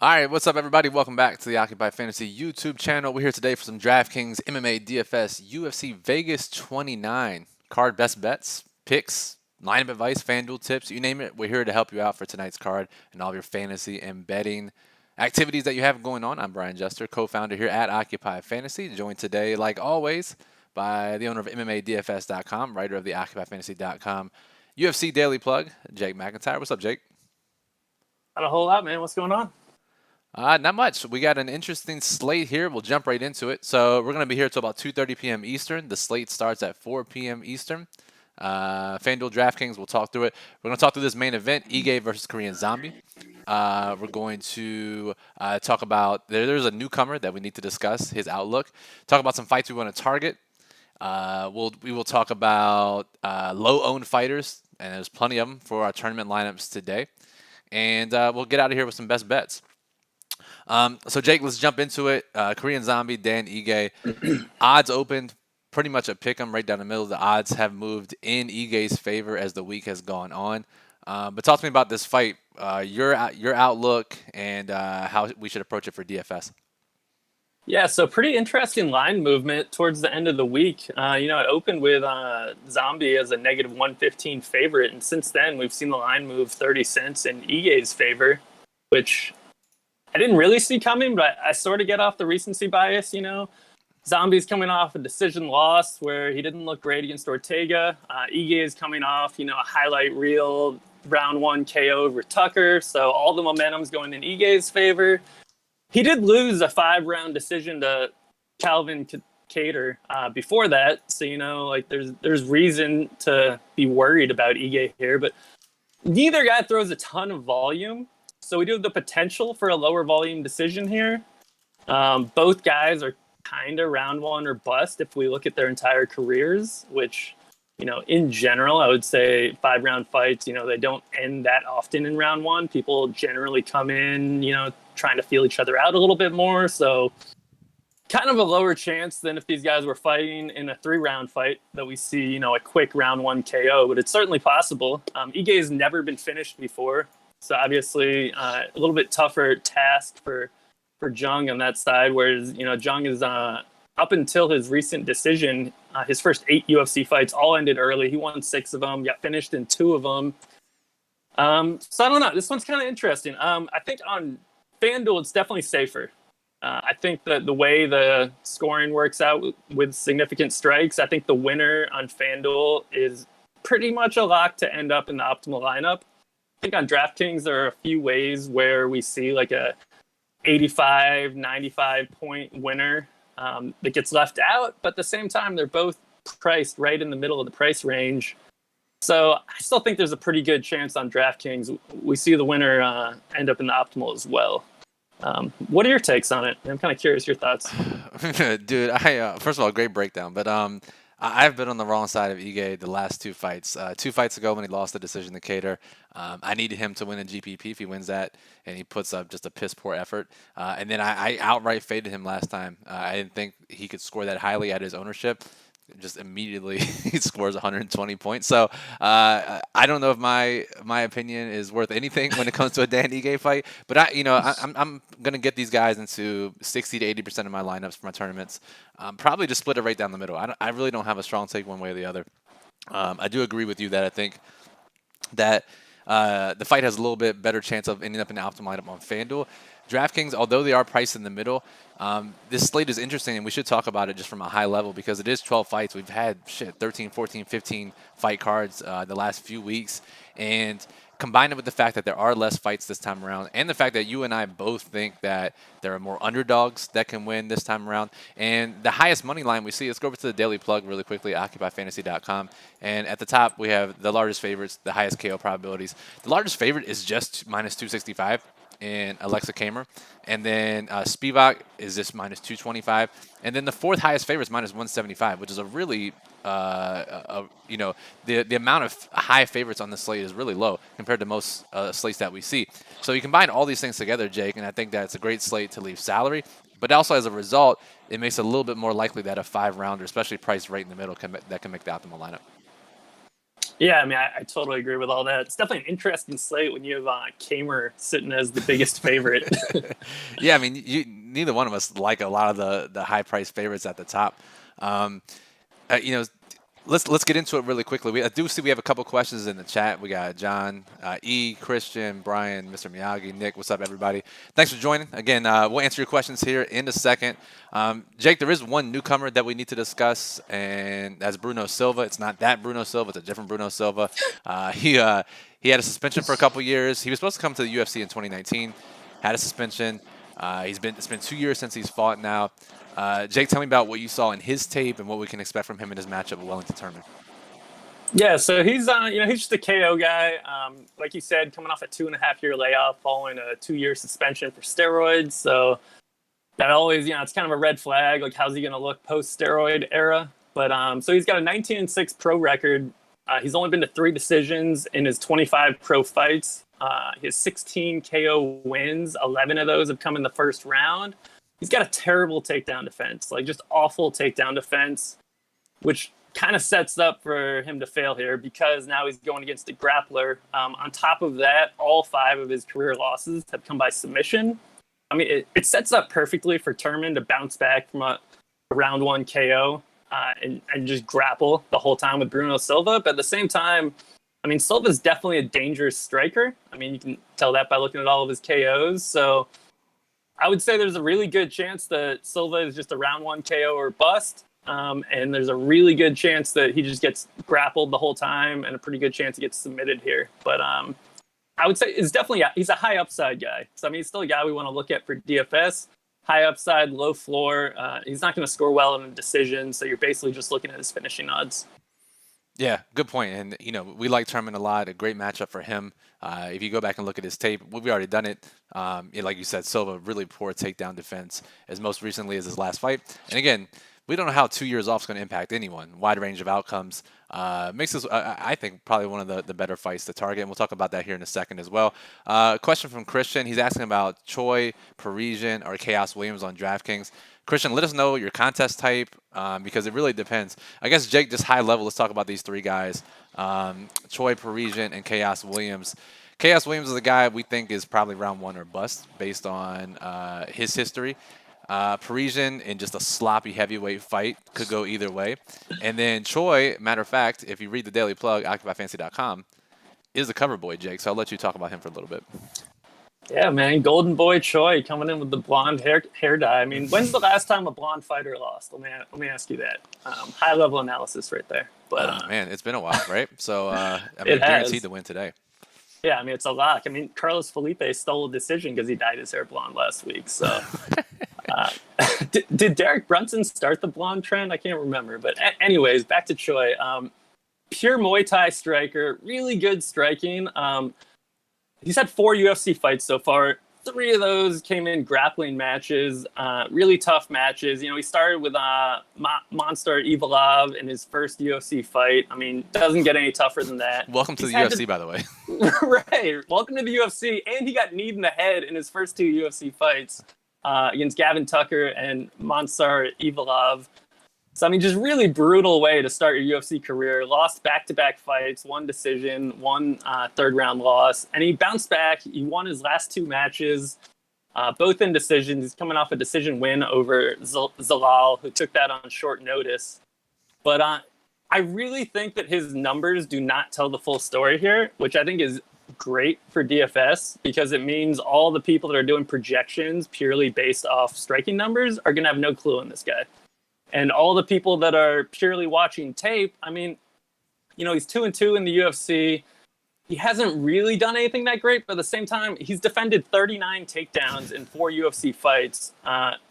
All right, what's up, everybody? Welcome back to the Occupy Fantasy YouTube channel. We're here today for some DraftKings MMA DFS UFC Vegas 29 card best bets, picks, lineup advice, FanDuel tips, you name it. We're here to help you out for tonight's card and all of your fantasy and betting activities that you have going on. I'm Brian Jester, co-founder here at Occupy Fantasy, joined today, like always, by the owner of MMADFS.com, writer of the OccupyFantasy.com UFC Daily Plug, Jake McIntyre. What's up, Jake? Not a whole lot, man. What's going on? Not much. We got an interesting slate here. We'll jump right into it. So we're going to be here till about 2:30 p.m. Eastern. The slate starts at 4 p.m. Eastern. FanDuel, DraftKings, we'll talk through it. We're going to talk through this main event, Ige versus Korean Zombie. We're going to talk about, there's a newcomer that we need to discuss, his outlook. Talk about some fights we want to target. We will talk about low-owned fighters, and there's plenty of them for our tournament lineups today. And we'll get out of here with some best bets. So, Jake, let's jump into it. Korean Zombie, Dan Ige. Odds opened pretty much a pick 'em right down the middle. The odds have moved in Ige's favor as the week has gone on. But talk to me about this fight, your outlook, and how we should approach it for DFS. Yeah, so pretty interesting line movement towards the end of the week. It opened with Zombie as a negative 115 favorite, and since then we've seen the line move 30 cents in Ige's favor, which I didn't really see coming, but I sort of get off the recency bias, Zombie's coming off a decision loss where he didn't look great against Ortega. Ige is coming off, a highlight reel, round 1 KO over Tucker. So all the momentum's going in Ige's favor. He did lose a 5-round decision to Calvin Kattar before that. So, there's reason to be worried about Ige here. But neither guy throws a ton of volume. So we do have the potential for a lower volume decision here. Both guys are kind of round 1 or bust if we look at their entire careers, which, in general, I would say 5-round fights, they don't end that often in round 1. People generally come in, trying to feel each other out a little bit more. So kind of a lower chance than if these guys were fighting in a 3-round fight that we see, a quick round 1 KO, but it's certainly possible. Ige has never been finished before. So obviously a little bit tougher task for Jung on that side, whereas, Jung is up until his recent decision, his first 8 UFC fights all ended early. He won 6 of them, got finished in 2 of them. So I don't know. This one's kind of interesting. I think on FanDuel, it's definitely safer. I think that the way the scoring works out with significant strikes, I think the winner on FanDuel is pretty much a lock to end up in the optimal lineup. I think on DraftKings, there are a few ways where we see like a 85, 95 point winner that gets left out. But at the same time, they're both priced right in the middle of the price range. So I still think there's a pretty good chance on DraftKings we see the winner end up in the optimal as well. What are your takes on it? I'm kind of curious your thoughts. Dude, first of all, great breakdown. But I've been on the wrong side of Ige the last 2 fights. 2 fights ago when he lost the decision to Kattar, I needed him to win a GPP. If he wins that and he puts up just a piss-poor effort. And then I outright faded him last time. I didn't think he could score that highly at his ownership. Just immediately he scores 120 points. So I don't know if my opinion is worth anything when it comes to a Dan Ige fight. But I'm gonna get these guys into 60 to 80% of my lineups for my tournaments. Probably just split it right down the middle. I really don't have a strong take one way or the other. I do agree with you that I think that the fight has a little bit better chance of ending up in the optimal lineup on FanDuel. DraftKings, although they are priced in the middle, this slate is interesting, and we should talk about it just from a high level because it is 12 fights. We've had 13, 14, 15 fight cards the last few weeks, and combine it with the fact that there are less fights this time around, and the fact that you and I both think that there are more underdogs that can win this time around, and the highest money line we see, let's go over to the daily plug really quickly, occupyfantasy.com, and at the top we have the largest favorites, the highest KO probabilities. The largest favorite is just minus 265. And Alexa Kamer. And then Spivak is just minus 225. And then the 4th highest favorite is minus 175, which is a really, the amount of high favorites on the slate is really low compared to most slates that we see. So you combine all these things together, Jake, and I think that it's a great slate to leave salary. But also as a result, it makes it a little bit more likely that a 5-rounder, especially priced right in the middle, that can make the optimal lineup. Yeah, I mean, I totally agree with all that. It's definitely an interesting slate when you have Kamer sitting as the biggest favorite. Yeah, I mean, neither one of us like a lot of the high price favorites at the top. Um, you know, let's get into it really quickly. I do see we have a couple questions in the chat. We got John, E, Christian, Brian, Mr. Miyagi, Nick. What's up, everybody? Thanks for joining. Again, we'll answer your questions here in a second. Jake, there is one newcomer that we need to discuss, and that's Bruno Silva. It's not that Bruno Silva. It's a different Bruno Silva. He had a suspension for a couple years. He was supposed to come to the UFC in 2019. Had a suspension. It's been 2 years since he's fought now. Jake, tell me about what you saw in his tape and what we can expect from him in his matchup with Wellington Turman. Yeah, so he's he's just a KO guy. Like you said, coming off a 2.5-year layoff following a 2-year suspension for steroids. So that always, it's kind of a red flag. Like, how's he going to look post steroid era? But so he's got a 19-6 pro record. He's only been to 3 decisions in his 25 pro fights. His 16 KO wins, 11 of those have come in the first round. He's got a terrible takedown defense, like just awful takedown defense, which kind of sets up for him to fail here because now he's going against a grappler. On top of that, all 5 of his career losses have come by submission. I mean, it sets up perfectly for Turman to bounce back from a round 1 KO and just grapple the whole time with Bruno Silva. But at the same time, I mean, Silva's definitely a dangerous striker. I mean, you can tell that by looking at all of his KOs. So I would say there's a really good chance that Silva is just a round 1 KO or bust. And there's a really good chance that he just gets grappled the whole time and a pretty good chance he gets submitted here. But I would say he's a high upside guy. So, I mean, he's still a guy we want to look at for DFS. High upside, low floor. He's not going to score well in a decision. So you're basically just looking at his finishing odds. Yeah, good point. And, we like Turman a lot. A great matchup for him. If you go back and look at his tape, we've already done it. Like you said, Silva, really poor takedown defense as most recently as his last fight. And again, we don't know how 2 years off is going to impact anyone. Wide range of outcomes. Makes this, I think, probably one of the better fights to target. And we'll talk about that here in a second as well. Question from Christian. He's asking about Choi, Parisian, or Chaos Williams on DraftKings. Christian, let us know your contest type because it really depends. I guess, Jake, just high level, let's talk about these 3 guys. Choi, Parisian, and Chaos Williams. Chaos Williams is a guy we think is probably round 1 or bust based on his history. Parisian in just a sloppy heavyweight fight could go either way. And then Choi, matter of fact, if you read the Daily Plug, OccupyFantasy.com, is the cover boy, Jake. So I'll let you talk about him for a little bit. Yeah, man, Golden Boy Choi coming in with the blonde hair dye. I mean, when's the last time a blonde fighter lost? Let me ask you that. High level analysis right there. But man, it's been a while, right? So I mean, guaranteed to win today. Yeah, I mean, it's a lock. I mean, Carlos Felipe stole a decision because he dyed his hair blonde last week. So did Derek Brunson start the blonde trend? I can't remember. But anyways, back to Choi. Pure Muay Thai striker, really good striking. He's had 4 UFC fights so far. 3 of those came in grappling matches, really tough matches. He started with Monster Evolov in his first UFC fight. I mean, doesn't get any tougher than that. Welcome to the UFC, by the way. Right. Welcome to the UFC. And he got kneed in the head in his first 2 UFC fights against Gavin Tucker and Monster Evolov. So, I mean, just really brutal way to start your UFC career. Lost back-to-back fights, 1 decision, 1 third-round loss. And he bounced back. He won his last 2 matches, both in decisions. He's coming off a decision win over Zalal, who took that on short notice. But I really think that his numbers do not tell the full story here, which I think is great for DFS because it means all the people that are doing projections purely based off striking numbers are going to have no clue on this guy. And all the people that are purely watching tape, I mean, he's 2-2 in the UFC. He hasn't really done anything that great, but at the same time, he's defended 39 takedowns in 4 UFC fights.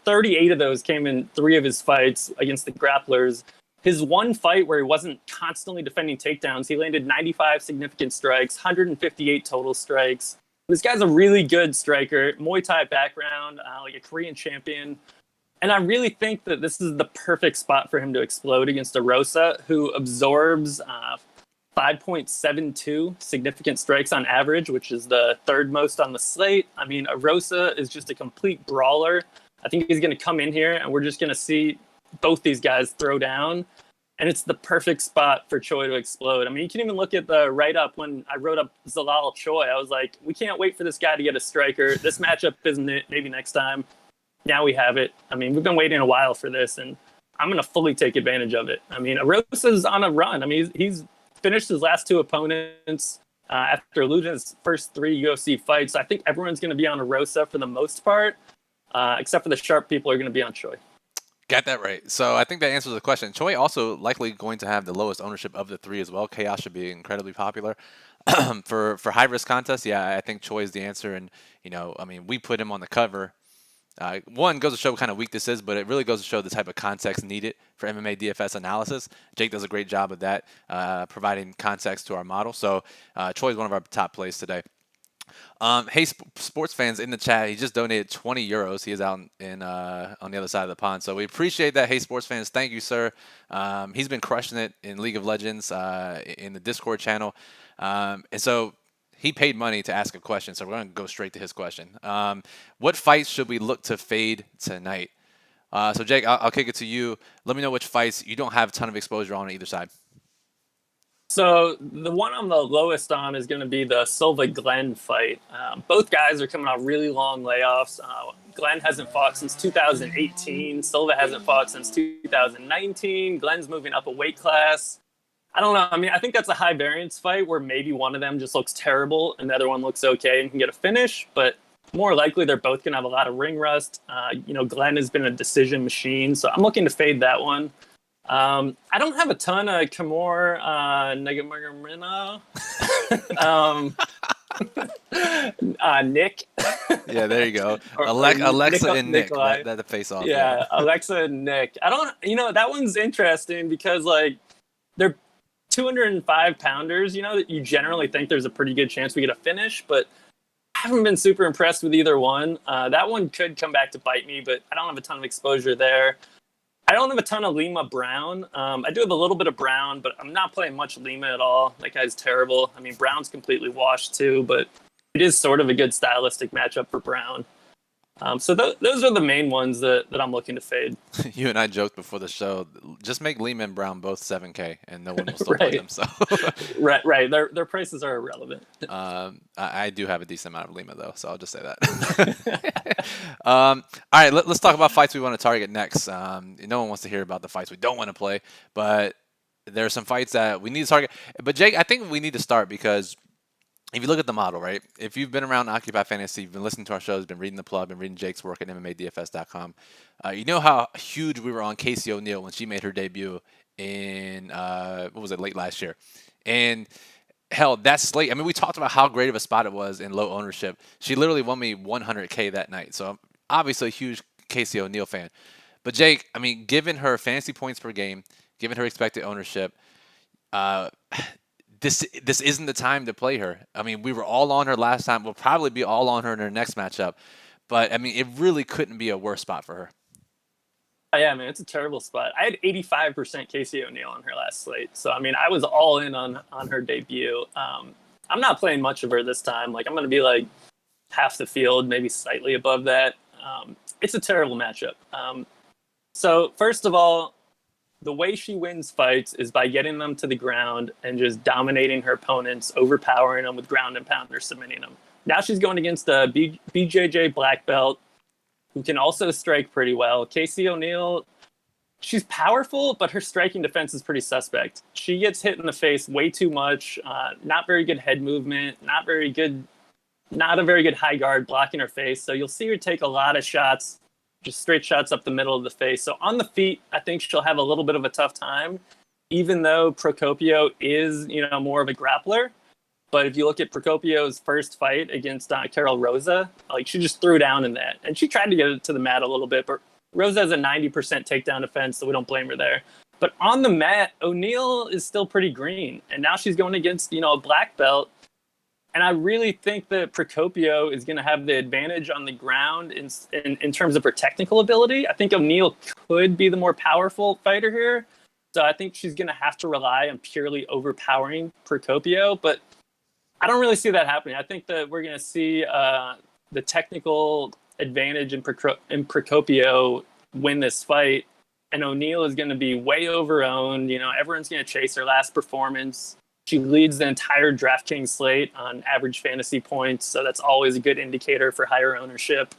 38 of those came in 3 of his fights against the grapplers. His 1 fight where he wasn't constantly defending takedowns, he landed 95 significant strikes, 158 total strikes. This guy's a really good striker, Muay Thai background, like a Korean champion. And I really think that this is the perfect spot for him to explode against Arosa, who absorbs 5.72 significant strikes on average, which is the 3rd most on the slate. I mean, Arosa is just a complete brawler. I think he's going to come in here, and we're just going to see both these guys throw down. and it's the perfect spot for Choi to explode. I mean, you can even look at the write-up when I wrote up Zalal Choi. I was like, we can't wait for this guy to get a striker. This matchup isn't it. Maybe next time. Now we have it. I mean, we've been waiting a while for this, and I'm going to fully take advantage of it. I mean, Arosa's on a run. I mean, he's finished his last 2 opponents after losing his first 3 UFC fights. So I think everyone's going to be on Arosa for the most part, except for the sharp people are going to be on Choi. Got that right. So I think that answers the question. Choi also likely going to have the lowest ownership of the 3 as well. Chaos should be incredibly popular. For high risk contests, yeah, I think Choi is the answer. And I mean, we put him on the cover. One goes to show what kind of week this is, but it really goes to show the type of context needed for MMA DFS analysis. Jake does a great job of that, providing context to our model. So Choi is one of our top plays today. Hey, sports fans in the chat, he just donated 20 euros. He is out in on the other side of the pond. So we appreciate that. Hey, sports fans, thank you, sir. He's been crushing it in League of Legends, in the Discord channel. And so he paid money to ask a question. So we're going to go straight to his question. What fights should we look to fade tonight? So Jake, I'll kick it to you. Let me know which fights you don't have a ton of exposure on either side. So the one I'm the lowest on is going to be the Silva-Glenn fight. Both guys are coming off really long layoffs. Glenn hasn't fought since 2018. Silva hasn't fought since 2019. Glenn's moving up a weight class. I don't know. I mean, I think that's a high variance fight where maybe one of them just looks terrible and the other one looks okay and can get a finish. But more likely, they're both going to have a lot of ring rust. Glenn has been a decision machine, so I'm looking to fade that one. I don't have a ton of Kimura Nagamarina. Nick. Yeah, there you go. Alexa and Nick. That the face off. Yeah, Alexa and Nick. That one's interesting because they're 205 pounders. That you generally think there's a pretty good chance we get a finish, but I haven't been super impressed with either one. That one could come back to bite me, but I don't have a ton of exposure there. I don't have a ton of Lima Brown. I do have a little bit of Brown, but I'm not playing much Lima at all. That guy's terrible. I mean, Brown's completely washed too, but it is sort of a good stylistic matchup for Brown. So those are the main ones that I'm looking to fade. You and I joked before the show, just make Lima and Brown both 7K and no one will still play them. So right. Their prices are irrelevant. I do have a decent amount of Lima though, so I'll just say that. All right, let's talk about fights we want to target next. No one wants to hear about the fights we don't want to play, but there are some fights that we need to target. But Jake, I think we need to start because if you look at the model, right? If you've been around Occupy Fantasy, you've been listening to our shows, been reading the plug, been reading Jake's work at MMADFS.com, you know how huge we were on Casey O'Neill when she made her debut in late last year. And hell, that slate, I mean, we talked about how great of a spot it was in low ownership. She literally won me 100K that night. So I'm obviously a huge Casey O'Neill fan. But Jake, I mean, given her fantasy points per game, given her expected ownership, This isn't the time to play her. I mean, we were all on her last time. We'll probably be all on her in her next matchup. But, I mean, it really couldn't be a worse spot for her. Yeah, man, it's a terrible spot. I had 85% Casey O'Neill on her last slate. So, I mean, I was all in on her debut. I'm not playing much of her this time. I'm going to be half the field, maybe slightly above that. It's a terrible matchup. So, first of all, the way she wins fights is by getting them to the ground and just dominating her opponents, overpowering them with ground and pound or submitting them. Now she's going against a BJJ black belt who can also strike pretty well. Casey O'Neill, she's powerful, but her striking defense is pretty suspect. She gets hit in the face way too much, not very good head movement, not a very good high guard blocking her face. So you'll see her take a lot of shots, just straight shots up the middle of the face. So on the feet, I think she'll have a little bit of a tough time, even though Procopio is, more of a grappler. But if you look at Procopio's first fight against Carol Rosa, she just threw down in that. And she tried to get it to the mat a little bit, but Rosa has a 90% takedown defense, so we don't blame her there. But on the mat, O'Neill is still pretty green. And now she's going against, a black belt. And I really think that Procopio is going to have the advantage on the ground in terms of her technical ability. I think O'Neill could be the more powerful fighter here. So I think she's going to have to rely on purely overpowering Procopio. But I don't really see that happening. I think that we're going to see the technical advantage in Procopio win this fight. and O'Neal is going to be way over-owned. You know, everyone's going to chase her last performance. She leads the entire DraftKings slate on average fantasy points, so that's always a good indicator for higher ownership.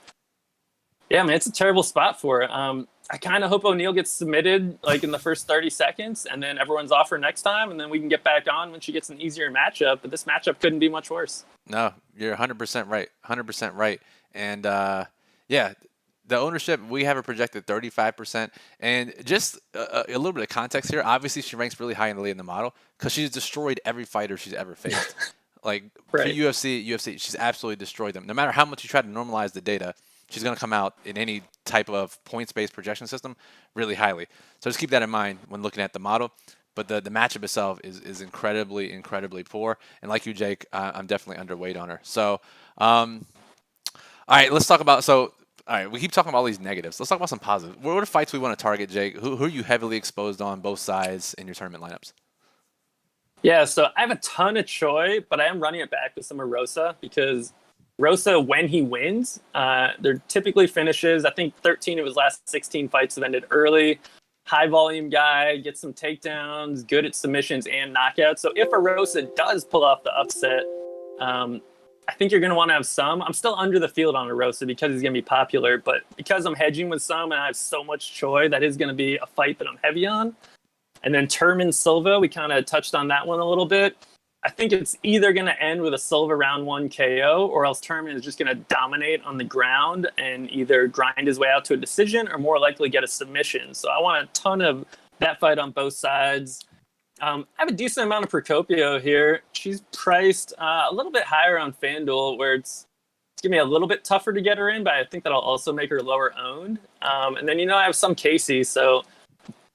Yeah, man, it's a terrible spot for it. I kind of hope O'Neal gets submitted like in the first 30 seconds, and then everyone's off her next time, and then we can get back on when she gets an easier matchup. But this matchup couldn't be much worse. No, you're 100% right. 100% right. And yeah, the ownership, we have it projected 35%. And just a little bit of context here. Obviously, she ranks really high in the league in the model because she's destroyed every fighter she's ever faced. Like Right. UFC, she's absolutely destroyed them. No matter how much you try to normalize the data, she's going to come out in any type of points-based projection system really highly. So just keep that in mind when looking at the model. But the matchup itself is incredibly, incredibly poor. And like you, Jake, I'm definitely underweight on her. So, all right, let's talk about all right, we keep talking about all these negatives. Let's talk about some positives. What are the fights we want to target, Jake? Who are you heavily exposed on both sides in your tournament lineups? Yeah, so I have a ton of Choi, but I am running it back with some of Rosa because Rosa, when he wins, they're typically finishes. I think 13 of his last 16 fights have ended early. High volume guy, gets some takedowns, good at submissions and knockouts. So if a Rosa does pull off the upset, I think you're going to want to have some. I'm still under the field on Rosa because he's going to be popular, but because I'm hedging with some and I have so much Choi, that is going to be a fight that I'm heavy on. And then Turman Silva, we kind of touched on that one a little bit. I think it's either going to end with a Silva round 1 KO, or else Turman is just going to dominate on the ground and either grind his way out to a decision or more likely get a submission. So I want a ton of that fight on both sides. I have a decent amount of Procopio here. She's priced a little bit higher on FanDuel, where it's going to be a little bit tougher to get her in, but I think that'll also make her lower owned. And then, I have some Casey, so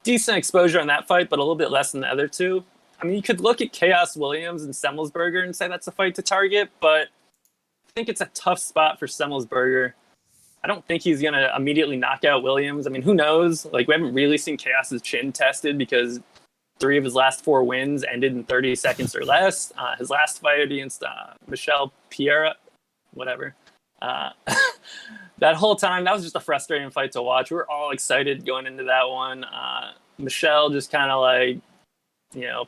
decent exposure on that fight, but a little bit less than the other two. I mean, you could look at Chaos Williams and Semmelsberger and say that's a fight to target, but I think it's a tough spot for Semmelsberger. I don't think he's going to immediately knock out Williams. I mean, who knows? Like, we haven't really seen Chaos's chin tested because 3 of his last 4 wins ended in 30 seconds or less. His last fight against Michelle Piera, whatever. That whole time, that was just a frustrating fight to watch. We were all excited going into that one. Michelle just kind of like,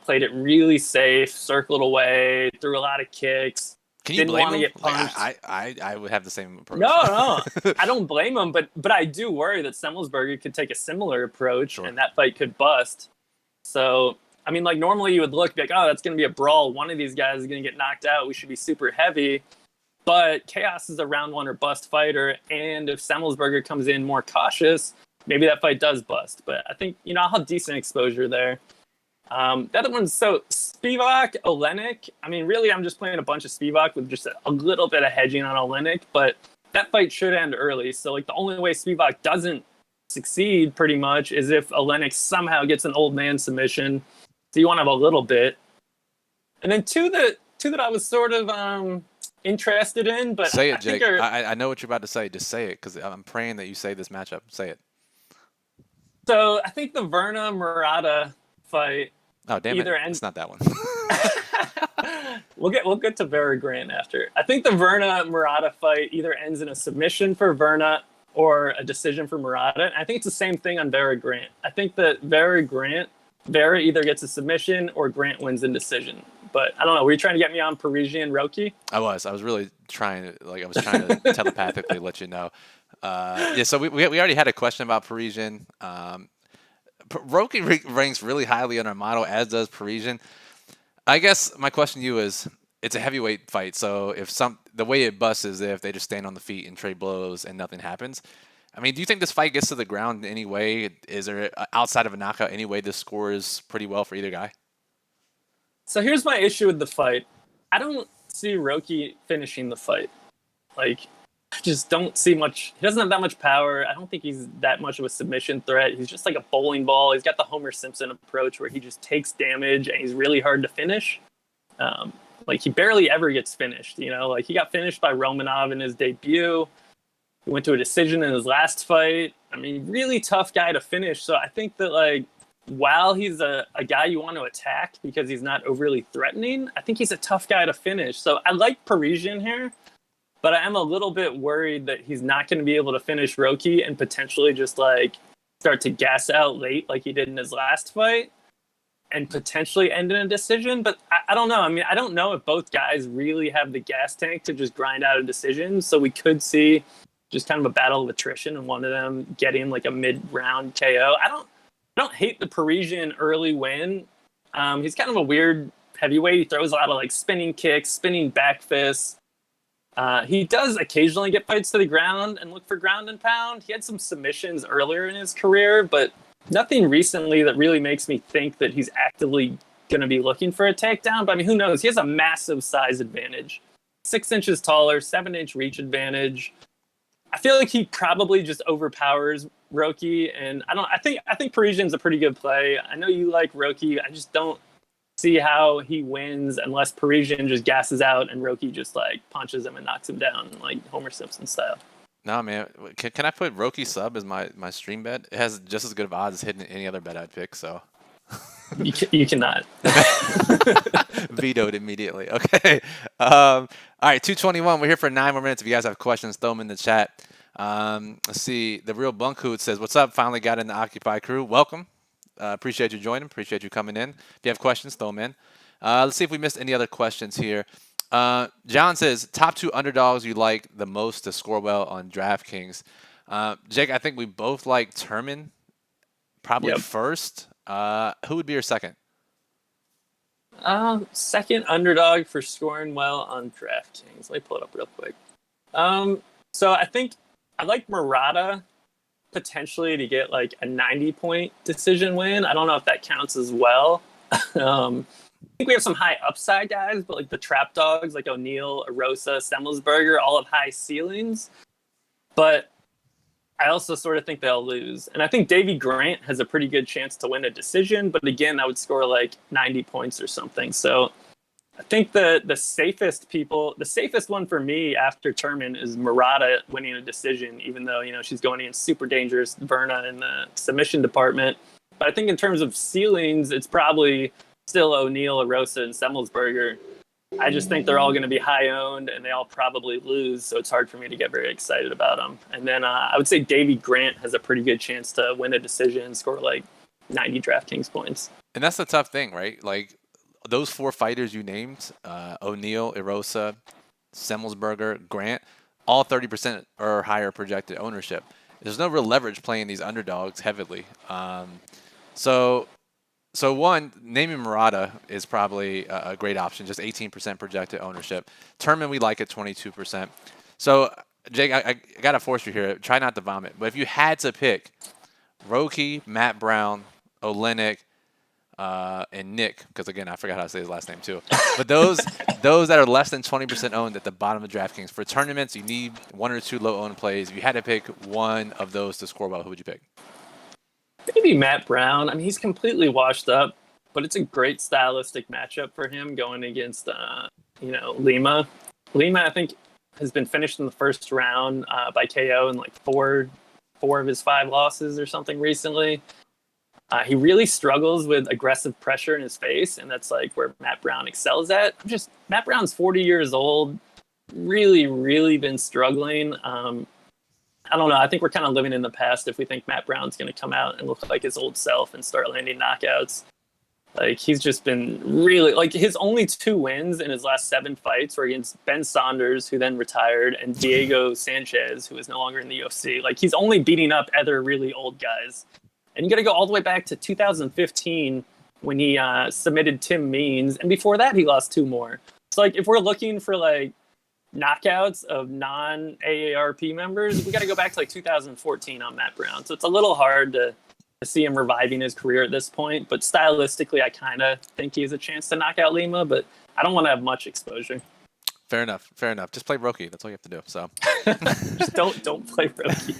played it really safe, circled away, threw a lot of kicks. Can you blame him? Get punched. I would have the same approach. No, I don't blame him, but I do worry that Semmelsberger could take a similar approach, and that fight could bust. So, I mean, like, normally you would look like, oh, that's going to be a brawl. One of these guys is going to get knocked out. We should be super heavy. But Chaos is a round 1 or bust fighter, and if Semmelsberger comes in more cautious, maybe that fight does bust. But I think, I'll have decent exposure there. The other one's Spivak, Olenek. I mean, really, I'm just playing a bunch of Spivak with just a little bit of hedging on Olenek, but that fight should end early. So, like, the only way Spivak doesn't succeed pretty much is if Olenek somehow gets an old man submission. So you want to have a little bit. And then two that I was sort of interested in, but say it, Jake. I know what you're about to say. Just say it, because I'm praying that you say this matchup. Say it. So I think the Verna Murata fight. Oh, damn it! It's not that one. We'll get to Vera Grant after. I think the Verna Murata fight either ends in a submission for Verna or a decision for Murata. And I think it's the same thing on Vera Grant. I think that Vera either gets a submission or Grant wins in decision. But I don't know. Were you trying to get me on Parisian Roki? I was really trying to telepathically let you know. Yeah. So we already had a question about Parisian. Roki ranks really highly on our model, as does Parisian. I guess my question to you is, it's a heavyweight fight, so the way it busts is if they just stand on the feet and trade blows and nothing happens. I mean, do you think this fight gets to the ground in any way? Is there, outside of a knockout, any way this scores pretty well for either guy? So here's my issue with the fight. I don't see Roki finishing the fight. Like, I just don't see much. He doesn't have that much power. I don't think he's that much of a submission threat. He's just like a bowling ball. He's got the Homer Simpson approach where he just takes damage and he's really hard to finish. Like, he barely ever gets finished, Like, he got finished by Romanov in his debut. He went to a decision in his last fight. I mean, really tough guy to finish. So I think that, like, while he's a guy you want to attack because he's not overly threatening, I think he's a tough guy to finish. So I like Parisian here, but I am a little bit worried that he's not going to be able to finish Roki and potentially just, like, start to gas out late like he did in his last fight and potentially end in a decision. But I don't know. I mean, I don't know if both guys really have the gas tank to just grind out a decision. So we could see just kind of a battle of attrition and one of them getting like a mid-round KO. I don't hate the Parisian early win. He's kind of a weird heavyweight. He throws a lot of like spinning kicks, spinning back fists. He does occasionally get fights to the ground and look for ground and pound. He had some submissions earlier in his career, but nothing recently that really makes me think that he's actively going to be looking for a takedown. But I mean, who knows? He has a massive size advantage. 6 inches taller, 7-inch reach advantage. I feel like he probably just overpowers Roki, and I think Parisian's a pretty good play. I know you like Roki. I just don't see how he wins unless Parisian just gasses out and Roki just like punches him and knocks him down like Homer Simpson style. No, man. Can I put Roki sub as my stream bet? It has just as good of odds as hitting any other bet I'd pick, so. You cannot. Vetoed immediately. Okay. All right, 2:21. We're here for 9 more minutes. If you guys have questions, throw them in the chat. Let's see. The Real Bunkhoot says, "What's up? Finally got in the Occupy crew. Welcome. Appreciate you joining. Appreciate you coming in. If you have questions, throw them in. Let's see if we missed any other questions here. John says, top 2 underdogs you like the most to score well on DraftKings. Jake, I think we both like Turman probably first. Who would be your second? Second underdog for scoring well on DraftKings. Let me pull it up real quick. So I think I like Murata potentially to get like a 90-point decision win. I don't know if that counts as well. I think we have some high upside guys, but like the trap dogs like O'Neal, Arosa, Semmelsberger, all have high ceilings. But I also sort of think they'll lose. And I think Davey Grant has a pretty good chance to win a decision, but again, I would score like 90 points or something. So I think the safest one for me after Turman is Murata winning a decision, even though, you know, she's going against super dangerous Verna in the submission department. But I think in terms of ceilings, it's probably still O'Neal, Arosa, and Semmelsberger. I just think they're all going to be high owned and they all probably lose. So it's hard for me to get very excited about them. And then I would say Davey Grant has a pretty good chance to win a decision and score like 90 DraftKings points. And that's the tough thing, right? Like those 4 fighters you named, O'Neal, Erosa, Semmelsberger, Grant, all 30% or higher projected ownership. There's no real leverage playing these underdogs heavily. So one, naming Murata is probably a great option, just 18% projected ownership. Turman, we like at 22%. So, Jake, I got to force you here. Try not to vomit. But if you had to pick Roki, Matt Brown, Olenek, and Nick, because, again, I forgot how to say his last name, too. But those that are less than 20% owned at the bottom of DraftKings. For tournaments, you need 1 or 2 low-owned plays. If you had to pick one of those to score well, who would you pick? Maybe Matt Brown. I mean, he's completely washed up, but it's a great stylistic matchup for him going against, Lima. Lima, I think, has been finished in the first round by KO in like four of his 5 losses or something recently. He really struggles with aggressive pressure in his face, and that's like where Matt Brown excels at. Matt Brown's 40 years old, really, really been struggling. I don't know. I think we're kind of living in the past if we think Matt Brown's going to come out and look like his old self and start landing knockouts. Like, he's just been really, like, his only 2 wins in his last 7 fights were against Ben Saunders, who then retired, and Diego Sanchez, who is no longer in the UFC. Like, he's only beating up other really old guys. And you got to go all the way back to 2015 when he submitted Tim Means. And before that, he lost 2 more. So, like, if we're looking for, like, knockouts of non-AARP members, we got to go back to like 2014 on Matt Brown. So it's a little hard to see him reviving his career at this point, but stylistically I kind of think he has a chance to knock out Lima, but I don't want to have much exposure. Fair enough. Just play Roki. That's all you have to do. So just don't play Roki.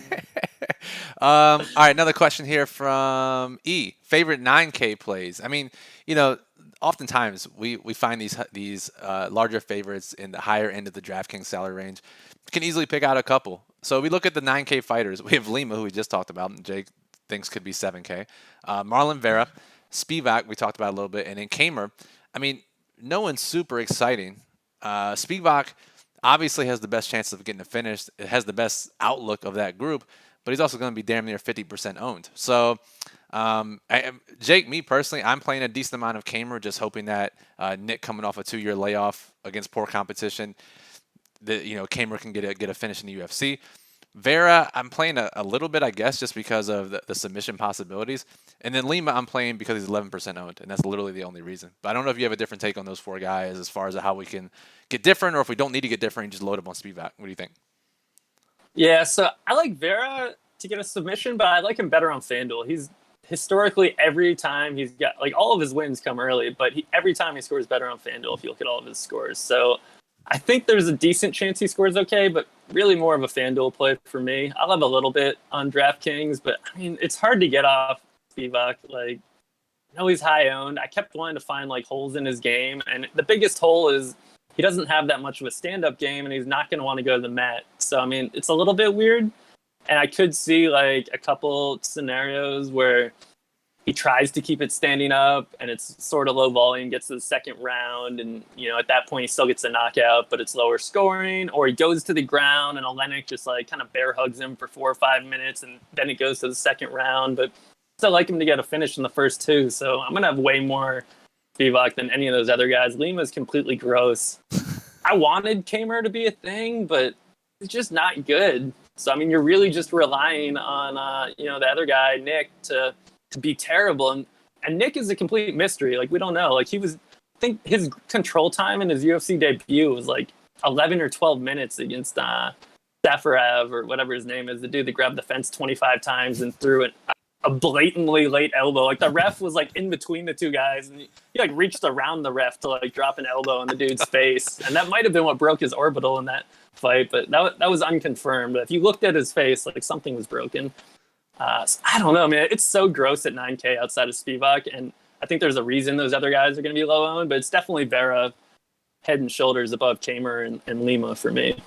All right, another question here from E. Favorite 9K plays. I mean, you know, oftentimes we find these larger favorites in the higher end of the DraftKings salary range. We can easily pick out a couple. So we look at the 9K fighters. We have Lima, who we just talked about, and Jake thinks could be 7K. Marlon Vera, Spivak, we talked about a little bit, and then Kamer. I mean, no one's super exciting. Spivak obviously has the best chance of getting a finish. It has the best outlook of that group. but he's also going to be damn near 50% owned. So, Jake, me personally, I'm playing a decent amount of Kamer, just hoping that Nick coming off a 2-year layoff against poor competition, that Kamer can get a finish in the UFC. Vera, I'm playing a little bit, I guess, just because of the submission possibilities. And then Lima, I'm playing because he's 11% owned, and that's literally the only reason. But I don't know if you have a different take on those 4 guys as far as how we can get different, or if we don't need to get different, just load up on Spivak. What do you think? Yeah, so I like Vera to get a submission, but I like him better on FanDuel. He's historically, every time he's got, like, all of his wins come early, but every time he scores better on FanDuel if you look at all of his scores. So I think there's a decent chance he scores okay, but really more of a FanDuel play for me. I'll have a little bit on DraftKings, but I mean, it's hard to get off Spivak. Like, I know he's high owned. I kept wanting to find like holes in his game, and the biggest hole is he doesn't have that much of a stand-up game, and he's not going to want to go to the mat. So I mean, it's a little bit weird, and I could see like a couple scenarios where he tries to keep it standing up and it's sort of low volume, gets to the second round, and at that point he still gets a knockout, but it's lower scoring, or he goes to the ground and Olenek just like kind of bear hugs him for 4 or 5 minutes, and then it goes to the second round. But still like him to get a finish in the first 2, so I'm gonna have way more Spivak than any of those other guys. Lima's completely gross. I wanted Kamer to be a thing, but he's just not good. So I mean, you're really just relying on the other guy, Nick, to be terrible. And Nick is a complete mystery. Like, we don't know. Like, I think his control time in his UFC debut was like 11 or 12 minutes against Safarev, or whatever his name is, the dude that grabbed the fence 25 times and threw a blatantly late elbow. Like, the ref was like in between the 2 guys, and he like reached around the ref to like drop an elbow in the dude's face. And that might have been what broke his orbital in that fight, but that was unconfirmed. But if you looked at his face, like, something was broken. So I don't know, man. It's so gross at 9K outside of Spivak, and I think there's a reason those other guys are going to be low owned, but it's definitely Vera head and shoulders above Kamer and Lima for me.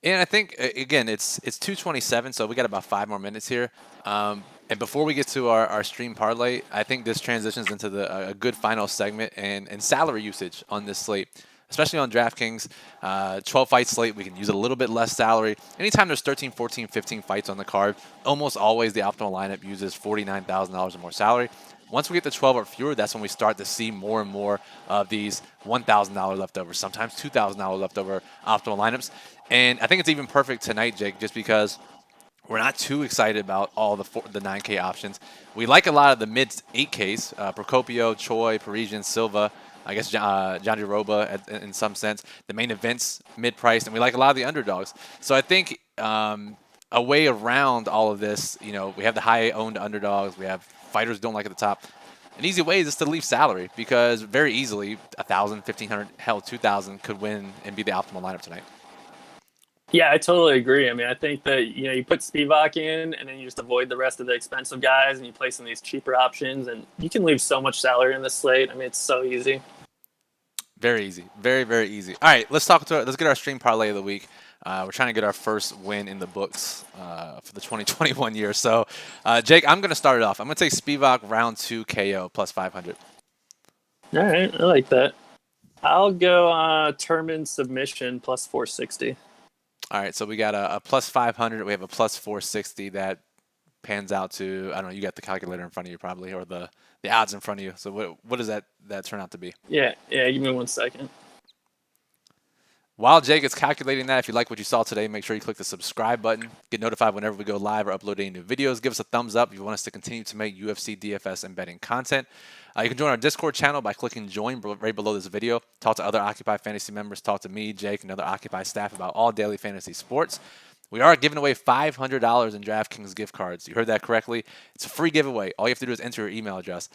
And I think, again, it's 2:27, so we got about 5 more minutes here. And before we get to our stream parlay, I think this transitions into a good final segment and salary usage on this slate. Especially on DraftKings, 12-fight slate, we can use a little bit less salary. Anytime there's 13, 14, 15 fights on the card, almost always the optimal lineup uses $49,000 or more salary. Once we get to 12 or fewer, that's when we start to see more and more of these $1,000 leftovers, sometimes $2,000 leftover optimal lineups. And I think it's even perfect tonight, Jake, just because we're not too excited about all the 9K options. We like a lot of the mid-8Ks, Procopio, Choi, Parisian, Silva, I guess John Roba in some sense, the main events mid-priced, and we like a lot of the underdogs. So I think a way around all of this, we have the high-owned underdogs, we have fighters who don't like at the top. An easy way is just to leave salary, because very easily 1,000, 1,500, hell, 2,000 could win and be the optimal lineup tonight. Yeah, I totally agree. I mean, I think that you put Spivak in, and then you just avoid the rest of the expensive guys, and you play some of these cheaper options, and you can leave so much salary in this slate. I mean, it's so easy. Very easy. Very, very easy. All right, let's get our stream parlay of the week. We're trying to get our first win in the books for the 2021 year. So, Jake, I'm going to start it off. I'm going to take Spivak round 2 KO plus 500. All right, I like that. I'll go Turman submission plus 460. All right, so we got a plus 500. We have a plus 460 that pans out to, I don't know, you got the calculator in front of you probably, or the odds in front of you. So what does that turn out to be? Yeah, give me 1 second. While Jake is calculating that, if you like what you saw today, make sure you click the subscribe button. Get notified whenever we go live or upload any new videos. Give us a thumbs up if you want us to continue to make UFC, DFS, and betting content. You can join our Discord channel by clicking join right below this video. Talk to other Occupy Fantasy members. Talk to me, Jake, and other Occupy staff about all daily fantasy sports. We are giving away $500 in DraftKings gift cards. You heard that correctly. It's a free giveaway. All you have to do is enter your email address.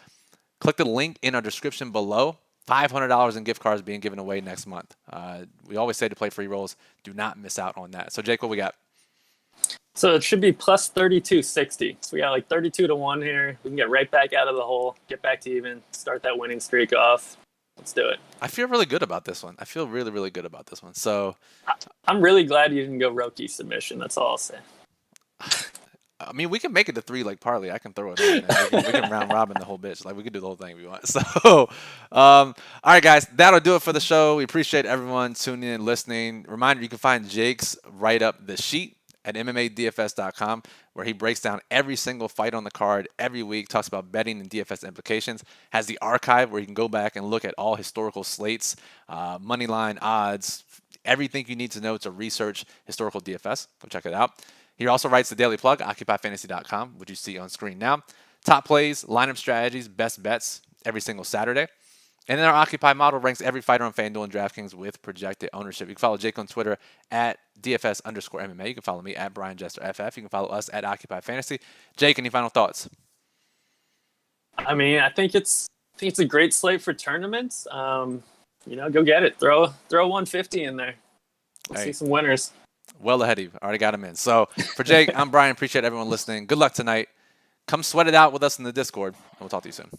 Click the link in our description below. $500 in gift cards being given away next month. We always say to play free rolls. Do not miss out on that. So, Jake, what we got? So it should be plus 3260. So we got like 32 to 1 here. We can get right back out of the hole, get back to even, start that winning streak off. Let's do it. I feel really good about this one. I feel really, really good about this one. So I'm really glad you didn't go Roki submission. That's all I'll say. I mean, we can make it to 3 like parlay. I can throw it in. We can round robin the whole bitch. Like, we can do the whole thing if we want. So, all right, guys, that'll do it for the show. We appreciate everyone tuning in and listening. Reminder, you can find Jake's write-up, The Sheet, at MMADFS.com, where he breaks down every single fight on the card every week, talks about betting and DFS implications, has the archive where you can go back and look at all historical slates, money line odds, everything you need to know to research historical DFS. Go check it out. He also writes the daily plug, OccupyFantasy.com, which you see on screen now. Top plays, lineup strategies, best bets every single Saturday. And then our Occupy model ranks every fighter on FanDuel and DraftKings with projected ownership. You can follow Jake on Twitter at DFS_MMA. You can follow me at BrianJesterFF. You can follow us at Occupy Fantasy. Jake, any final thoughts? I mean, I think it's a great slate for tournaments. Go get it. Throw 150 in there. Let's see some winners. Well ahead of you. Already got him in. So for Jake, I'm Brian. Appreciate everyone listening. Good luck tonight. Come sweat it out with us in the Discord, and we'll talk to you soon.